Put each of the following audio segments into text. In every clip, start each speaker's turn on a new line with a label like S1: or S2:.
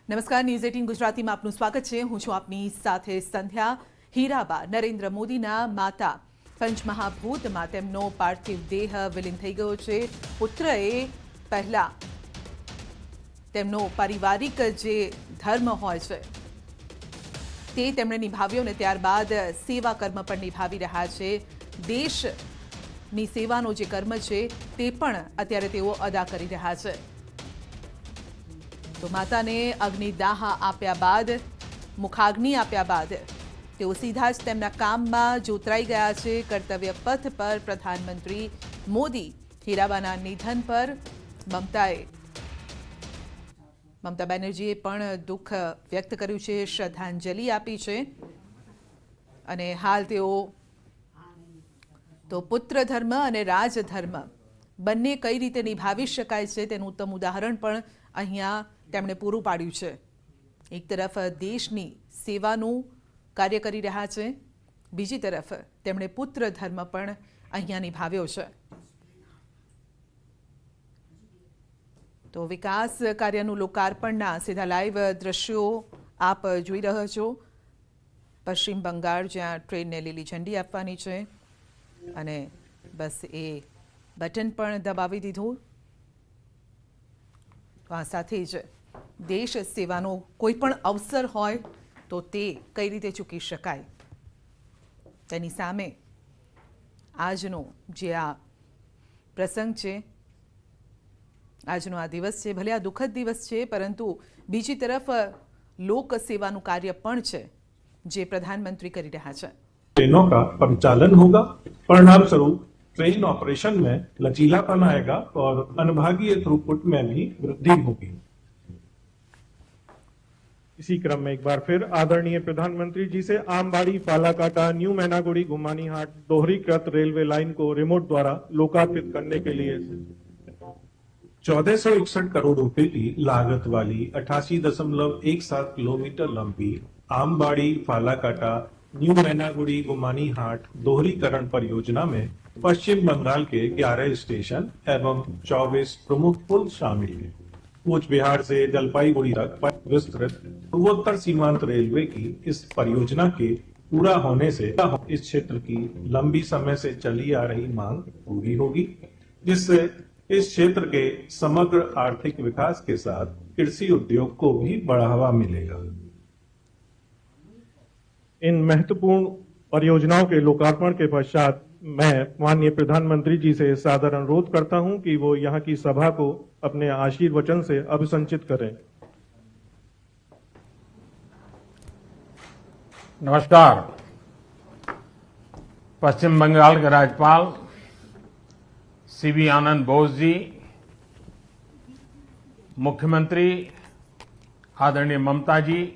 S1: નમસ્કાર, ન્યૂઝ 18 ગુજરાતીમાં આપનું સ્વાગત છે। હું છું આપની સાથે સંધ્યા। હીરાબા નરેન્દ્ર મોદીના માતા પંચમહાભૂતમાં તેમનો પાર્થિવ દેહ વિલીન થઈ ગયો છે। પુત્રએ પહેલા તેમનો પારિવારિક જે ધર્મ હોય છે તે તેમણે નિભાવ્યો ને ત્યારબાદ સેવા કર્મ પણ નિભાવી રહ્યા છે। દેશની સેવાનો જે કર્મ છે તે પણ અત્યારે તેઓ અદા કરી રહ્યા છે। तो माता ने अग्निदाह आप्या बाद मुखाग्नि आप्या बाद तेओ सीधा ज तेमना काममां जोतराई गया छे। कर्तव्य पथ पर प्रधानमंत्री मोदी हीराबाना निधन पर ममता बेनर्जीए पण दुख व्यक्त कर्युं छे, श्रद्धांजलि आपी छे। अने हाल तेओ तो पुत्र धर्म अने राजधर्म बंने कई रीते निभावी शकाय छे तेनुं उत्तम उदाहरण पण अहींया તેમણે પૂરું પાડ્યું છે। એક તરફ દેશની સેવાનું કાર્ય કરી રહ્યા છે, બીજી તરફ તેમણે પુત્ર ધર્મ પણ અહીંયા નિભાવ્યો છે। તો વિકાસ કાર્યનું લોકાર્પણના સીધા લાઈવ દ્રશ્યો આપ જોઈ રહ્યા છો। પશ્ચિમ બંગાળ જ્યાં ટ્રેનને લીલી ઝંડી આપવાની છે અને બસ એ બટન પણ દબાવી દીધું। આ સાથે જ દેશ સેવાનો કોઈ પણ અવસર હોય તો તે કઈ રીતે ચૂકી શકાય તેની સામે આજનો જે આ પ્રસંગ છે, આજનો આ દિવસ છે, ભલે આ દુઃખદ દિવસ છે પરંતુ બીજી તરફ લોક સેવાનું કાર્ય પણ છે જે प्रधानमंत्री કરી રહ્યા છે।
S2: ट्रेनों का परिचालन होगा, परिणाम स्वरूप ट्रेन ऑपरेशन में लचीलापन आएगा और अनुभागीय थ्रूपुट में भी वृद्धि होगी।
S3: इसी क्रम में एक बार फिर आदरणीय प्रधानमंत्री जी से आमबाड़ी फालाकाटा न्यू मैनागुड़ी गुमानीहाट दोहरीकृत रेलवे लाइन को रिमोट द्वारा लोकार्पित करने के लिए
S2: 1461 करोड़ रुपए की लागत वाली 88.17 किलोमीटर लंबी आमबाड़ी फालाकाटा न्यू मैनागुड़ी गुमानीहाट दोहरीकरण परियोजना में पश्चिम बंगाल के 11 स्टेशन एवं 24 प्रमुख पुल शामिल हैं। कूच बिहार से जलपाईगुड़ी तक विस्तृत पूर्वोत्तर सीमांत रेलवे की इस परियोजना के पूरा होने से इस क्षेत्र की लंबी समय से चली आ रही मांग पूरी होगी, जिससे इस क्षेत्र के समग्र आर्थिक विकास के साथ कृषि उद्योग को भी बढ़ावा मिलेगा।
S3: इन महत्वपूर्ण परियोजनाओं के लोकार्पण के पश्चात मैं माननीय प्रधानमंत्री जी से सादर अनुरोध करता हूं कि वो यहाँ की सभा को अपने आशीर्वचन से अभिसंचित करें।
S4: नमस्कार। पश्चिम बंगाल के राज्यपाल सीवी आनंद बोस जी, मुख्यमंत्री आदरणीय ममता जी,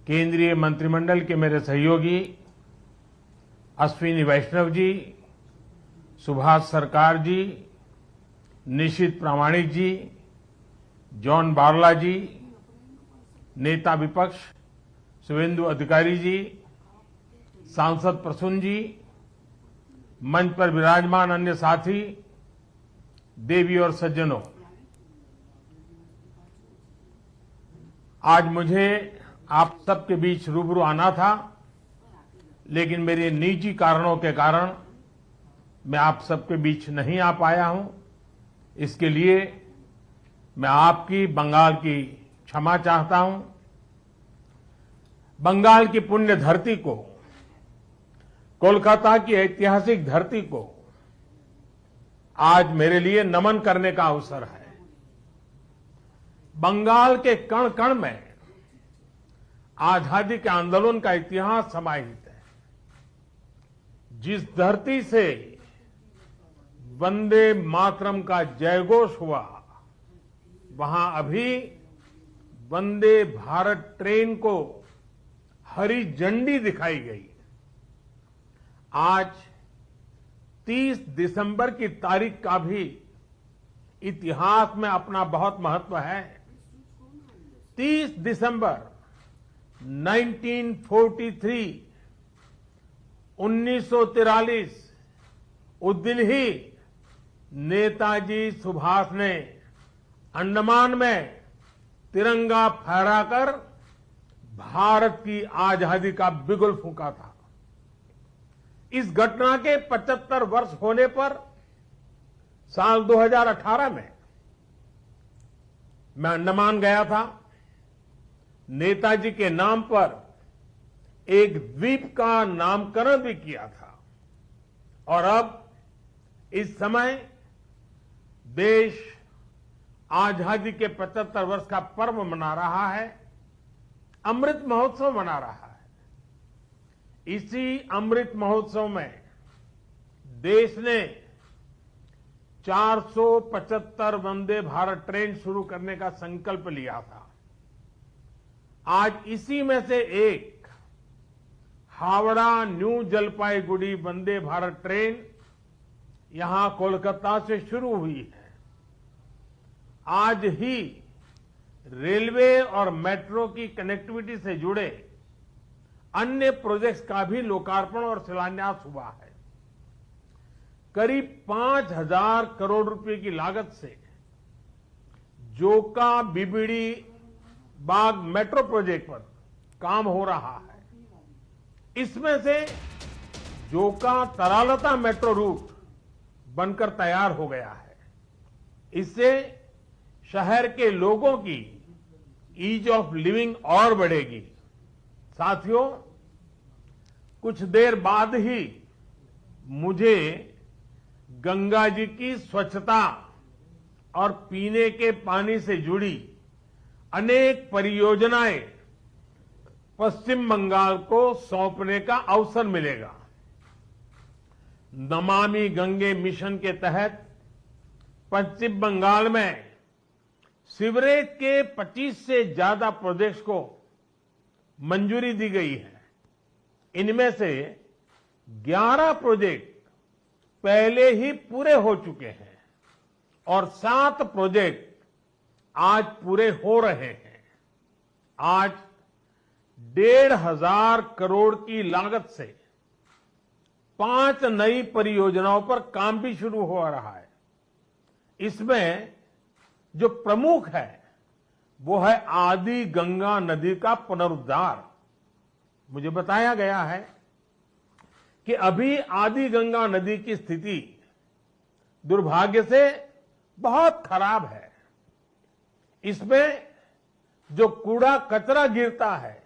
S4: केंद्रीय मंत्रिमंडल के मेरे सहयोगी अश्विनी वैष्णव जी, सुभाष सरकार जी, निशित प्रामाणिक जी, जॉन बारला जी, नेता विपक्ष शुभेंदु अधिकारी जी, सांसद प्रसून जी, मंच पर विराजमान अन्य साथी, देवी और सज्जनों, आज मुझे आप सबके बीच रूबरू आना था, लेकिन मेरे निजी कारणों के कारण मैं आप सबके बीच नहीं आ पाया हूं। इसके लिए मैं आपकी, बंगाल की क्षमा चाहता हूं। बंगाल की पुण्य धरती को, कोलकाता की ऐतिहासिक धरती को आज मेरे लिए नमन करने का अवसर है। बंगाल के कण कण में आजादी के आंदोलन का इतिहास समाहित है। जिस धरती से वंदे मातरम का जयघोष हुआ, वहां अभी वंदे भारत ट्रेन को हरी झंडी दिखाई गई। आज 30 दिसंबर की तारीख का भी इतिहास में अपना बहुत महत्व है। 30 दिसंबर 1943 1943 उस दिन ही नेताजी सुभाष ने अंडमान में तिरंगा फहराकर भारत की आजादी का बिगुल फूंका था। इस घटना के 75 वर्ष होने पर साल 2018 में मैं अंडमान गया था। नेताजी के नाम पर एक द्वीप का नामकरण भी किया था और अब इस समय देश आजादी के 75 वर्ष का पर्व मना रहा है, अमृत महोत्सव मना रहा है। इसी अमृत महोत्सव में देश ने 475 वंदे भारत ट्रेन शुरू करने का संकल्प लिया था। आज इसी में से एक हावड़ा न्यू जलपाईगुड़ी वंदे भारत ट्रेन यहां कोलकाता से शुरू हुई है। आज ही रेलवे और मेट्रो की कनेक्टिविटी से जुड़े अन्य प्रोजेक्ट्स का भी लोकार्पण और शिलान्यास हुआ है। करीब 5,000 करोड़ रुपए की लागत से जोका बीबीडी बाग मेट्रो प्रोजेक्ट पर काम हो रहा है। इसमें से जोका तरालता मेट्रो रूट बनकर तैयार हो गया है। इससे शहर के लोगों की ईज ऑफ लिविंग और बढ़ेगी। साथियों, कुछ देर बाद ही मुझे गंगा जी की स्वच्छता और पीने के पानी से जुड़ी अनेक परियोजनाएं पश्चिम बंगाल को सौंपने का अवसर मिलेगा। नमामि गंगे मिशन के तहत पश्चिम बंगाल में सीवरेज के 25 से ज्यादा प्रोजेक्ट्स को मंजूरी दी गई है। इनमें से 11 प्रोजेक्ट पहले ही पूरे हो चुके हैं और 7 प्रोजेक्ट आज पूरे हो रहे हैं। आज 1,500 करोड़ की लागत से 5 नई परियोजनाओं पर काम भी शुरू हो रहा है। इसमें जो प्रमुख है वो है आदि गंगा नदी का पुनरुद्धार। मुझे बताया गया है कि अभी आदि गंगा नदी की स्थिति दुर्भाग्य से बहुत खराब है। इसमें जो कूड़ा कचरा गिरता है,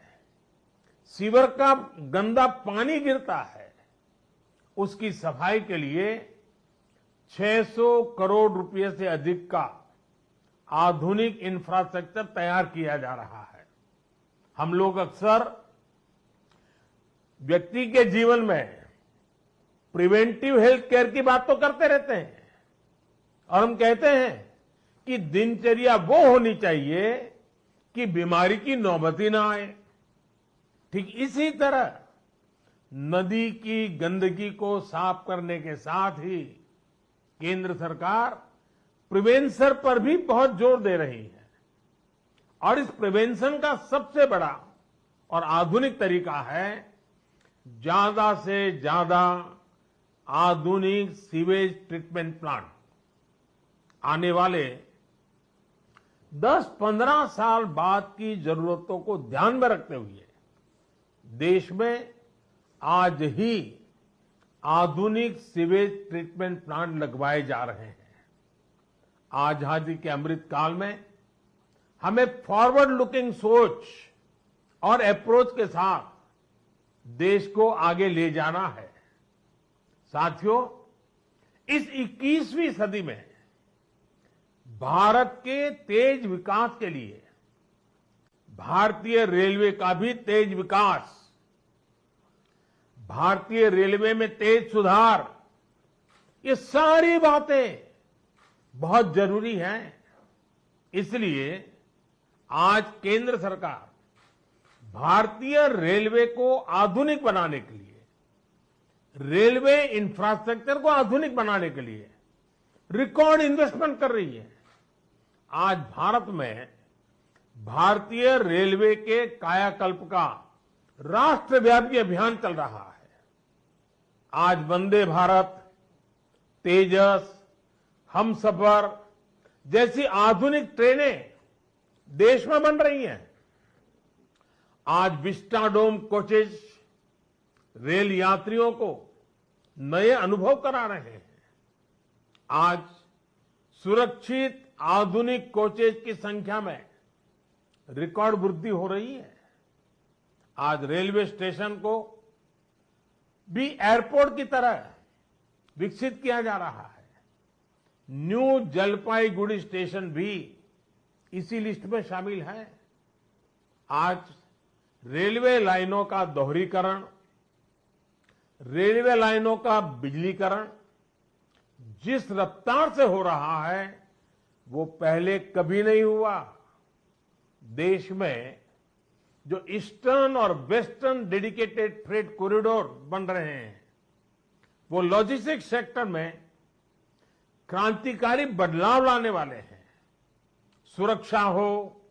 S4: सीवर का गंदा पानी गिरता है, उसकी सफाई के लिए 600 करोड़ रुपए से अधिक का आधुनिक इंफ्रास्ट्रक्चर तैयार किया जा रहा है। हम लोग अक्सर व्यक्ति के जीवन में प्रिवेंटिव हेल्थ केयर की बात तो करते रहते हैं और हम कहते हैं कि दिनचर्या वो होनी चाहिए कि बीमारी की नौबत ही ना आए। ठीक इसी तरह नदी की गंदगी को साफ करने के साथ ही केंद्र सरकार प्रिवेंशन पर भी बहुत जोर दे रही है और इस प्रिवेंशन का सबसे बड़ा और आधुनिक तरीका है ज्यादा से ज्यादा आधुनिक सीवेज ट्रीटमेंट प्लांट। आने वाले 10-15 साल बाद की जरूरतों को ध्यान में रखते हुए देश में आज ही आधुनिक सीवेज ट्रीटमेंट प्लांट लगवाए जा रहे हैं। आजादी के अमृत काल में हमें फॉरवर्ड लुकिंग सोच और अप्रोच के साथ देश को आगे ले जाना है। साथियों, इस 21वीं सदी में भारत के तेज विकास के लिए भारतीय रेलवे का भी तेज विकास, भारतीय रेलवे में तेज सुधार, ये सारी बातें बहुत जरूरी हैं। इसलिए आज केंद्र सरकार भारतीय रेलवे को आधुनिक बनाने के लिए, रेलवे इंफ्रास्ट्रक्चर को आधुनिक बनाने के लिए रिकॉर्ड इन्वेस्टमेंट कर रही है। आज भारत में भारतीय रेलवे के कायाकल्प का राष्ट्रव्यापी अभियान चल रहा है। आज वंदे भारत, तेजस, हमसफर जैसी आधुनिक ट्रेनें देश में बन रही हैं। आज विस्टाडोम कोचेज रेल यात्रियों को नए अनुभव करा रहे हैं। आज सुरक्षित आधुनिक कोचेज की संख्या में रिकॉर्ड वृद्धि हो रही है। आज रेलवे स्टेशन को भी एयरपोर्ट की तरह विकसित किया जा रहा है। न्यू जलपाईगुड़ी स्टेशन भी इसी लिस्ट में शामिल है। आज रेलवे लाइनों का दोहरीकरण, रेलवे लाइनों का बिजलीकरण जिस रफ्तार से हो रहा है वो पहले कभी नहीं हुआ। देश में जो ईस्टर्न और वेस्टर्न डेडिकेटेड फ्रेट कॉरिडोर बन रहे हैं वो लॉजिस्टिक्स सेक्टर में क्रांतिकारी बदलाव लाने वाले हैं। सुरक्षा हो,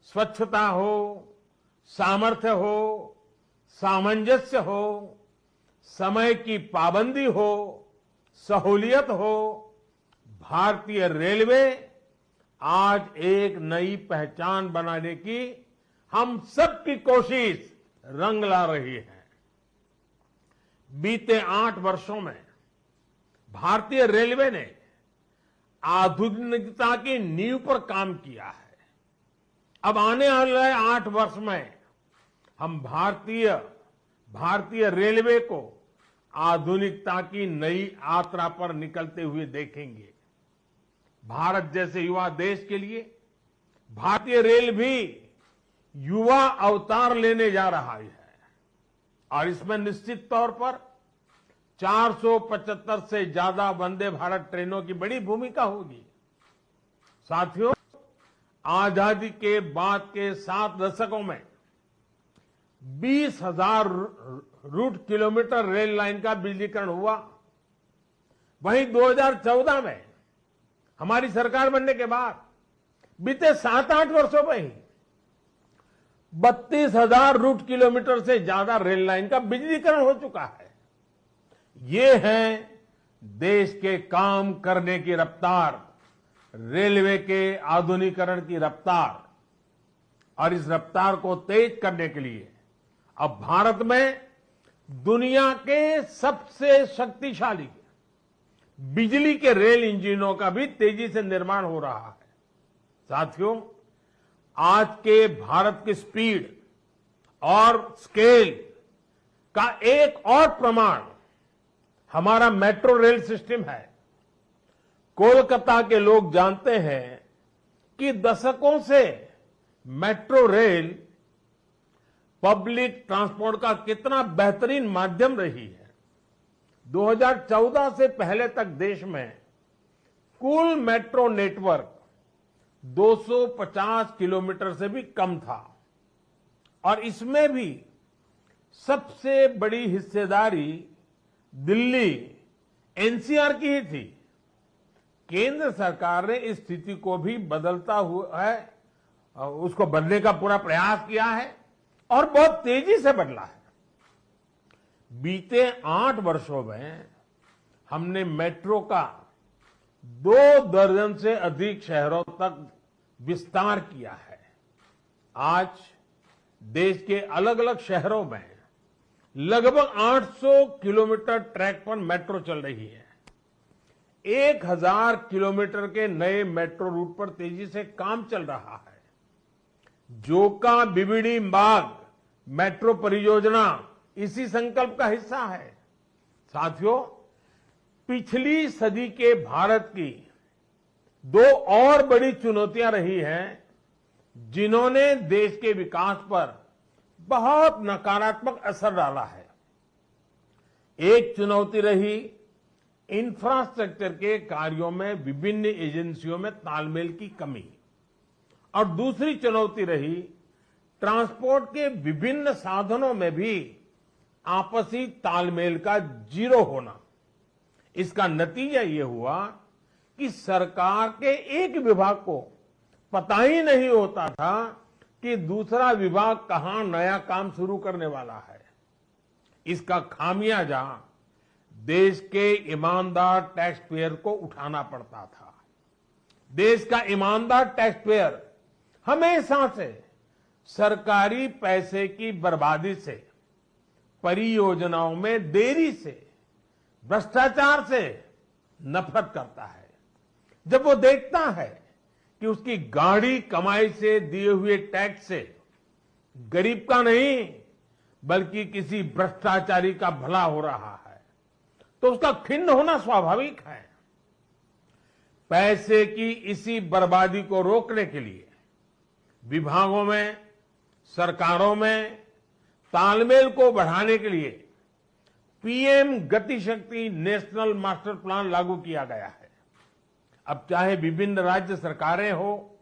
S4: स्वच्छता हो, सामर्थ्य हो, सामंजस्य हो, समय की पाबंदी हो, सहूलियत हो, भारतीय रेलवे आज एक नई पहचान बनाने की हम सबकी कोशिश रंग ला रही है। बीते 8 वर्षों में भारतीय रेलवे ने आधुनिकता की नींव पर काम किया है। अब आने वाले 8 वर्ष में हम भारतीय रेलवे को आधुनिकता की नई यात्रा पर निकलते हुए देखेंगे। भारत जैसे युवा देश के लिए भारतीय रेल भी युवा अवतार लेने जा रहा है और इसमें निश्चित तौर पर 475 से ज्यादा वंदे भारत ट्रेनों की बड़ी भूमिका होगी। साथियों, आजादी के बाद के 7 दशकों में 20,000 रूट किलोमीटर रेल लाइन का बिजलीकरण हुआ। वहीं 2014 में हमारी सरकार बनने के बाद बीते 7-8 वर्षों में ही 32,000 रूट किलोमीटर से ज्यादा रेल लाइन का बिजलीकरण हो चुका है। ये है देश के काम करने की रफ्तार, रेलवे के आधुनिकीकरण की रफ्तार। और इस रफ्तार को तेज करने के लिए अब भारत में दुनिया के सबसे शक्तिशाली बिजली के रेल इंजनों का भी तेजी से निर्माण हो रहा है। साथियों, आज के भारत की स्पीड और स्केल का एक और प्रमाण हमारा मेट्रो रेल सिस्टम है। कोलकाता के लोग जानते हैं कि दशकों से मेट्रो रेल पब्लिक ट्रांसपोर्ट का कितना बेहतरीन माध्यम रही है। 2014 से पहले तक देश में कुल मेट्रो नेटवर्क 250 किलोमीटर से भी कम था और इसमें भी सबसे बड़ी हिस्सेदारी दिल्ली एनसीआर की ही थी। केंद्र सरकार ने इस स्थिति को भी बदलता हुआ है, उसको बदलने का पूरा प्रयास किया है और बहुत तेजी से बदला है। बीते 8 वर्षों में हमने मेट्रो का 2 दर्जन से अधिक शहरों तक विस्तार किया है। आज देश के अलग अलग शहरों में लगभग 800 किलोमीटर ट्रैक पर मेट्रो चल रही है। 1000 किलोमीटर के नए मेट्रो रूट पर तेजी से काम चल रहा है। जोका बीबीडी मार्ग मेट्रो परियोजना इसी संकल्प का हिस्सा है। साथियों, पिछली सदी के भारत की 2 और बड़ी चुनौतियां रही हैं जिन्होंने देश के विकास पर बहुत नकारात्मक असर डाला है। एक चुनौती रही इंफ्रास्ट्रक्चर के कार्यों में विभिन्न एजेंसियों में तालमेल की कमी और दूसरी चुनौती रही ट्रांसपोर्ट के विभिन्न साधनों में भी आपसी तालमेल का जीरो होना। इसका नतीजा ये हुआ कि सरकार के एक विभाग को पता ही नहीं होता था कि दूसरा विभाग कहां नया काम शुरू करने वाला है। इसका खामियाजा देश के ईमानदार टैक्स पेयर को उठाना पड़ता था। देश का ईमानदार टैक्स पेयर हमेशा से सरकारी पैसे की बर्बादी से, परियोजनाओं में देरी से, भ्रष्टाचार से नफरत करता है। जब वो देखता है कि उसकी गाढ़ी कमाई से दिए हुए टैक्स से गरीब का नहीं बल्कि किसी भ्रष्टाचारी का भला हो रहा है, तो उसका खिन्न होना स्वाभाविक है। पैसे की इसी बर्बादी को रोकने के लिए विभागों में, सरकारों में तालमेल को बढ़ाने के लिए पीएम गति शक्ति नेशनल मास्टर प्लान लागू किया गया है। अब चाहे विभिन्न राज्य सरकारें हो,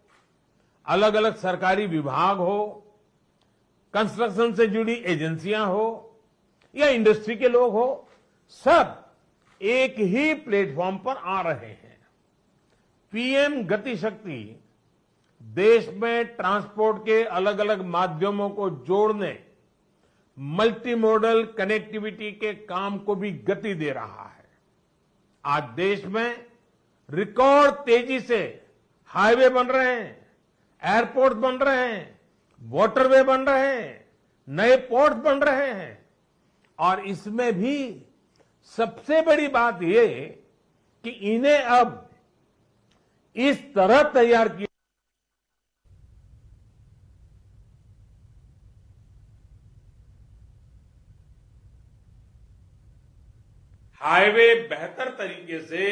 S4: अलग अलग सरकारी विभाग हो, कंस्ट्रक्शन से जुड़ी एजेंसियां हो या इंडस्ट्री के लोग हो, सब एक ही प्लेटफॉर्म पर आ रहे हैं। पीएम गति शक्ति देश में ट्रांसपोर्ट के अलग अलग माध्यमों को जोड़ने, मल्टी मॉडल कनेक्टिविटी के काम को भी गति दे रहा है। आज देश में रिकॉर्ड तेजी से हाईवे बन रहे हैं, एयरपोर्ट बन रहे हैं, वाटरवे बन रहे हैं, नए पोर्ट बन रहे हैं और इसमें भी सबसे बड़ी बात यह कि इन्हें अब इस तरह तैयार किया हाईवे बेहतर तरीके से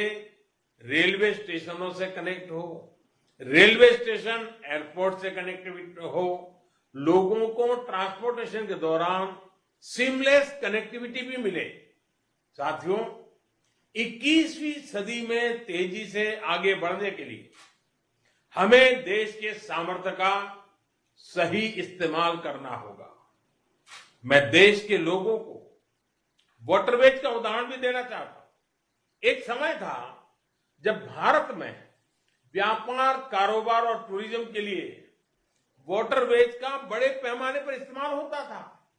S4: रेलवे स्टेशनों से कनेक्ट हो, रेलवे स्टेशन एयरपोर्ट से कनेक्टिविटी हो, लोगों को ट्रांसपोर्टेशन के दौरान सीमलेस कनेक्टिविटी भी मिले। साथियों, 21वीं सदी में तेजी से आगे बढ़ने के लिए हमें देश के सामर्थ्य का सही इस्तेमाल करना होगा। मैं देश के लोगों को वाटरवेज का उदाहरण भी देना चाहता हूं। एक समय था जब भारत में व्यापार, कारोबार और टूरिज्म के लिए वाटरवेज का बड़े पैमाने पर इस्तेमाल होता था।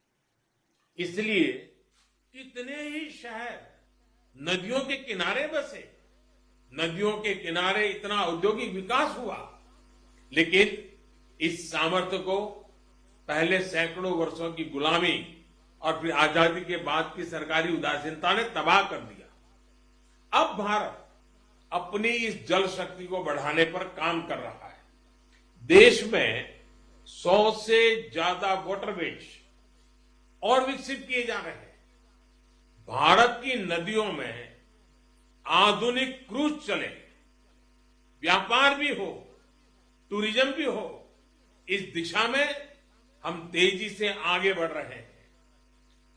S4: इसलिए कितने ही शहर नदियों के किनारे बसे, नदियों के किनारे इतना औद्योगिक विकास हुआ, लेकिन इस सामर्थ्य को पहले सैकड़ों वर्षों की गुलामी और फिर आजादी के बाद की सरकारी उदासीनता ने तबाह कर दिया। अब भारत अपनी इस जल शक्ति को बढ़ाने पर काम कर रहा है। देश में 100 से ज्यादा वाटरवेज और विकसित किए जा रहे हैं। भारत की नदियों में आधुनिक क्रूज चले, व्यापार भी हो, टूरिज्म भी हो, इस दिशा में हम तेजी से आगे बढ़ रहे हैं।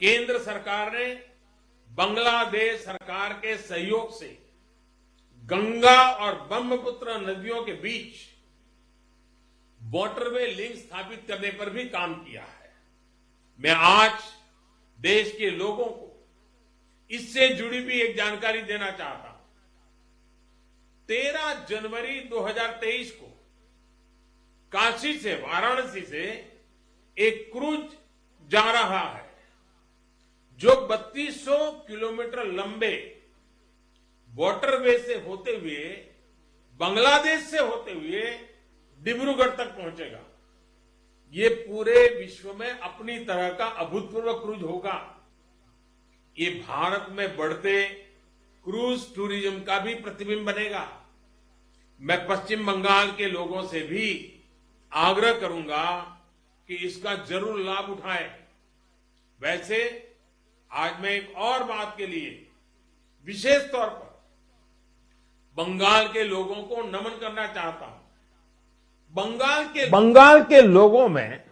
S4: केंद्र सरकार ने बांग्लादेश सरकार के सहयोग से गंगा और ब्रह्मपुत्र नदियों के बीच वाटरवे लिंक स्थापित करने पर भी काम किया है। मैं आज देश के लोगों को इससे जुड़ी भी एक जानकारी देना चाहता हूं। 13 जनवरी 2023 को काशी से, वाराणसी से एक क्रूज जा रहा है जो 3200 किलोमीटर लंबे वाटरवे से होते हुए, बांग्लादेश से होते हुए डिब्रूगढ़ तक पहुंचेगा। ये पूरे विश्व में अपनी तरह का अभूतपूर्व क्रूज होगा। ये भारत में बढ़ते क्रूज टूरिज्म का भी प्रतिबिंब बनेगा। मैं पश्चिम बंगाल के लोगों से भी आग्रह करूंगा कि इसका जरूर लाभ उठाएं। वैसे आज मैं एक और बात के लिए विशेष तौर पर बंगाल के लोगों को नमन करना चाहता हूं। बंगाल के लोगों में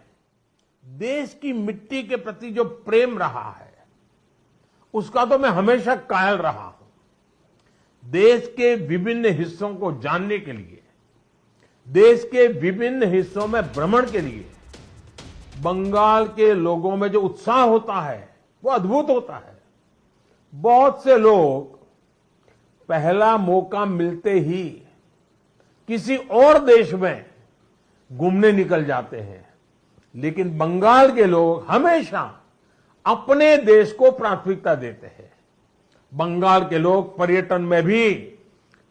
S4: देश की मिट्टी के प्रति जो प्रेम रहा है, उसका तो मैं हमेशा कायल रहा हूं। देश के विभिन्न हिस्सों को जानने के लिए, देश के विभिन्न हिस्सों में भ्रमण के लिए बंगाल के लोगों में जो उत्साह होता है वो अद्भुत होता है। बहुत से लोग पहला मौका मिलते ही किसी और देश में घूमने निकल जाते हैं, लेकिन बंगाल के लोग हमेशा अपने देश को प्राथमिकता देते हैं। बंगाल के लोग पर्यटन में भी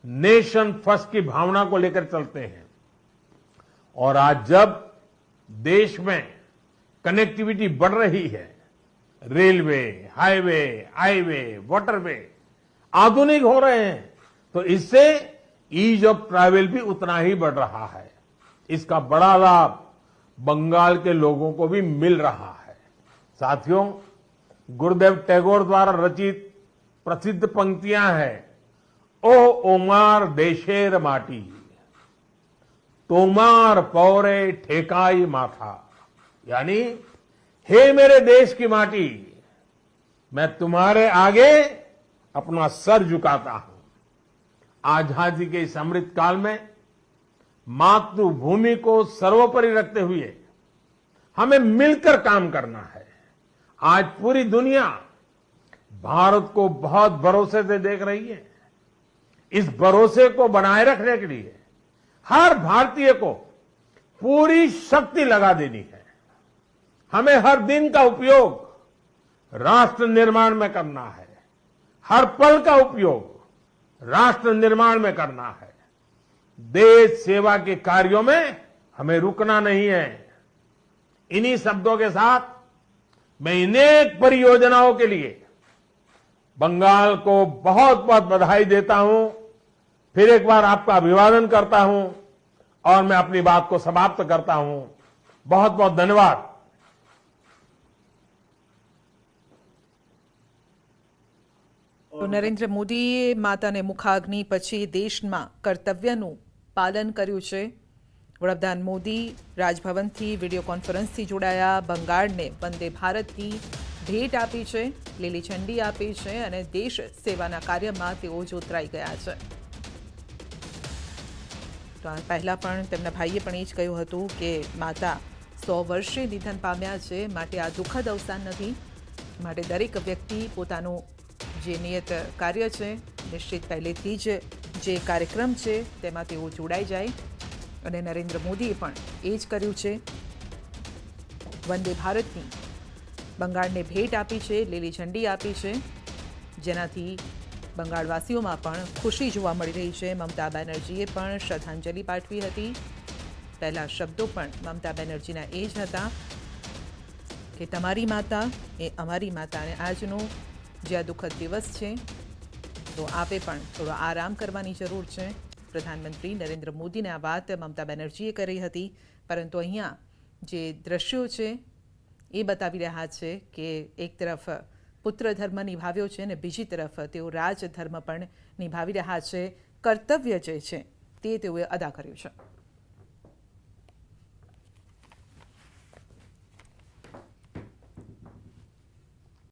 S4: नेशन फर्स्ट की भावना को लेकर चलते हैं। और आज जब देश में कनेक्टिविटी बढ़ रही है, रेलवे, हाईवे, वाटरवे आधुनिक हो रहे हैं, तो इससे ईज ऑफ ट्रैवल भी उतना ही बढ़ रहा है। इसका बड़ा लाभ बंगाल के लोगों को भी मिल रहा है। साथियों, गुरुदेव टैगोर द्वारा रचित प्रसिद्ध पंक्तियां हैं, ओ ओमार देशेर माटी, तोमार पौरे ठेकाई माथा, यानी हे मेरे देश की माटी, मैं तुम्हारे आगे अपना सर झुकाता हूं। आजादी के इस अमृत काल में मातृभूमि को सर्वोपरि रखते हुए हमें मिलकर काम करना है। आज पूरी दुनिया भारत को बहुत भरोसे से देख रही है। इस भरोसे को बनाए रखने के लिए हर भारतीय को पूरी शक्ति लगा देनी है। हमें हर दिन का उपयोग राष्ट्र निर्माण में करना है, हर पल का उपयोग राष्ट्र निर्माण में करना है। देश सेवा के कार्यों में हमें रुकना नहीं है। इन्हीं शब्दों के साथ मैं इन अनेक परियोजनाओं के लिए बंगाल को बहुत बहुत बधाई देता हूं। फिर एक बार आपका अभिवादन करता हूं और मैं अपनी बात को समाप्त करता हूं। बहुत बहुत धन्यवाद।
S1: તો નરેન્દ્ર મોદીએ માતાને મુખાગ્નિ પછી દેશમાં કર્તવ્યનું પાલન કર્યું છે। વડાપ્રધાન મોદી રાજભવનથી વિડીયો કોન્ફરન્સથી જોડાયા, બંગાળને વંદે ભારતની ભેટ આપી છે, લીલી ઝંડી આપી છે અને દેશ સેવાના કાર્યમાં તેઓ જોતરાઈ ગયા છે। તો આ પહેલાં પણ તેમના ભાઈએ પણ એ જ કહ્યું હતું કે માતા 100 વર્ષે નિધન પામ્યા છે, માટે આ દુઃખદ અવસાન નથી। માટે દરેક વ્યક્તિ પોતાનું જે નિયત કાર્ય છે, નિશ્ચિત પહેલેથી જ જે કાર્યક્રમ છે તેમાં તેઓ જોડાઈ જાય અને નરેન્દ્ર મોદીએ પણ એ જ કર્યું છે। વંદે ભારતની બંગાળને ભેટ આપી છે, લીલી ઝંડી આપી છે, જેનાથી બંગાળવાસીઓમાં પણ ખુશી જોવા મળી રહી છે। મમતા બેનર્જીએ પણ શ્રદ્ધાંજલિ પાઠવી હતી। પહેલા શબ્દો પણ મમતા બેનર્જીના એ જ હતા કે તમારી માતા એ અમારી માતા, અને આજનો જે આ દુઃખદ દિવસ છે તો આપે પણ થોડો આરામ કરવાની જરૂર છે। પ્રધાનમંત્રી નરેન્દ્ર મોદીને આ વાત મમતા બેનર્જીએ કરી હતી, પરંતુ અહીંયા જે દ્રશ્યો છે એ બતાવી રહ્યા છે કે એક તરફ પુત્ર ધર્મ નિભાવ્યો છે અને બીજી તરફ તેઓ રાજધર્મ પણ નિભાવી રહ્યા છે। કર્તવ્ય જે છે તે તેઓએ અદા કર્યું છે।